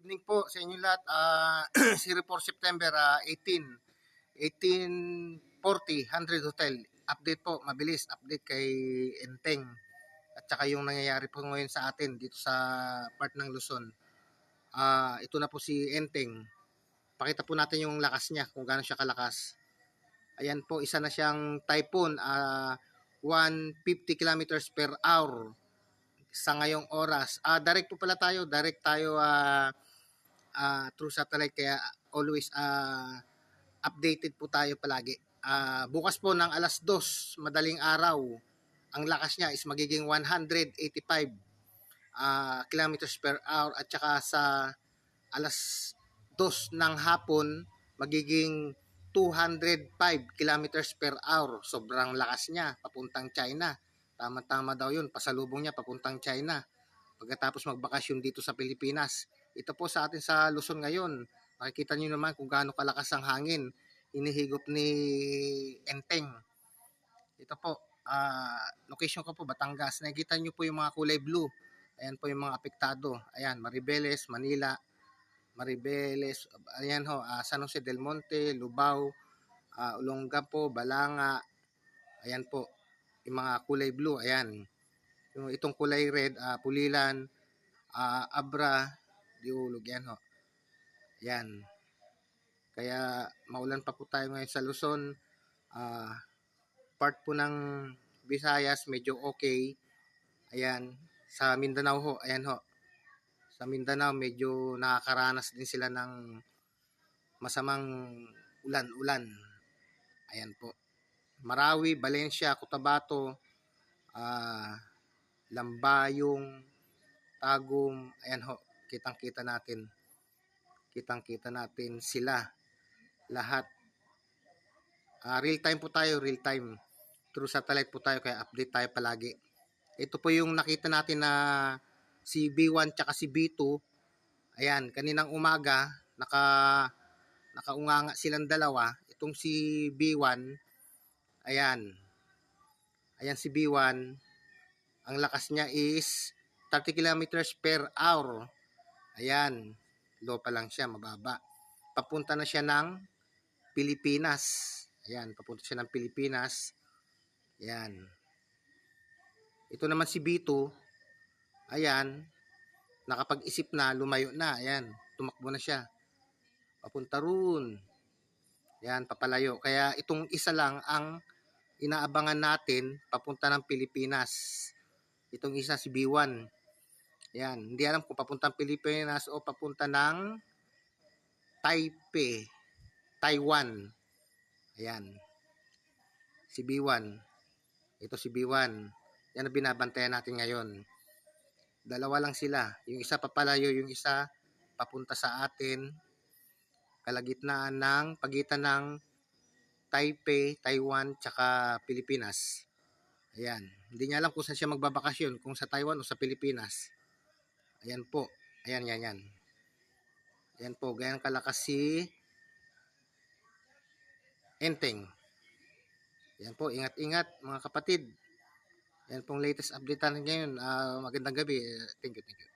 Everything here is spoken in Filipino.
evening po sa inyo lahat. 04 September 1840 100 Hotel. Update po, mabilis update kay Enteng at saka yung nangyayari po ngayon sa atin dito sa part ng Luzon. Ito na po si Enteng. Pakita po natin yung lakas niya, kung gaano siya kalakas. Ayan po, isa na siyang typhoon, 150 kilometers per hour sa ngayong oras. Direct po pala tayo, through satellite, kaya always updated po tayo palagi. Bukas po ng alas 2 madaling araw, ang lakas niya is magiging 185 kilometers per hour, at saka sa alas 2 ng hapon magiging 205 kilometers per hour. Sobrang lakas niya, papuntang China. Tama-tama daw yun, pasalubong niya papuntang China pagkatapos magbakasyon dito sa Pilipinas. Ito po sa atin sa Luzon ngayon. Makikita niyo naman kung gaano kalakas ang hangin inihigop ni Enteng. Ito po, location ko po Batangas. Nakikita niyo po yung mga kulay blue. Ayan po yung mga apektado. Ayan, Maribeles, Manila, Maribeles, ayan ho, San Jose del Monte, Lubao, Olongapo, Balanga. Ayan po, yung mga kulay blue. Ayan. Yung itong kulay red, Pulilan, Abra, Diulog, yan ho. Yan. Kaya maulan pa po tayo ngayon sa Luzon. Part po ng Visayas medyo okay. Ayan, sa Mindanao ho, ayan ho. Sa Mindanao medyo nakakaranas din sila ng masamang ulan-ulan. Ayan po. Marawi, Valencia, Cotabato, Lambayong, Tagum, ayan ho, kitang-kita natin. Kitang-kita natin sila lahat. Real time po tayo, real time. Through satellite po tayo, kaya update tayo palagi. Ito po yung nakita natin na si B1 tsaka si B2. Ayan, kaninang umaga, nakaunganga silang dalawa. Itong si B1, ayan. Ayan si B1. Ang lakas niya is 30 kilometers per hour. Ayan, low pa lang siya, mababa. Papunta na siya ng Pilipinas. Ayan, papunta siya ng Pilipinas. Ayan. Ito naman si B2. Ayan, nakapag-isip na, lumayo na. Ayan, tumakbo na siya. Papunta roon. Ayan, papalayo. Kaya itong isa lang ang inaabangan natin papunta ng Pilipinas. Itong isa si B1. Ayan, hindi alam kung papuntang Pilipinas o papunta ng Taipei, Taiwan. Ayan. Si B1. Ito si B1. Yan ang binabantayan natin ngayon. Dalawa lang sila. Yung isa papalayo, yung isa papunta sa atin. Kalagitnaan ng pagitan ng Taipei, Taiwan, tsaka Pilipinas. Ayan. Hindi niya alam kung saan siya magbabakasyon, kung sa Taiwan o sa Pilipinas. Ayan po. Ayan, yan, yan. Ayan po. Ganyan kalakas si Enteng. Ayan po. Ingat-ingat mga kapatid. Ayan pong latest update natin ngayon. Magandang gabi. Thank you, thank you.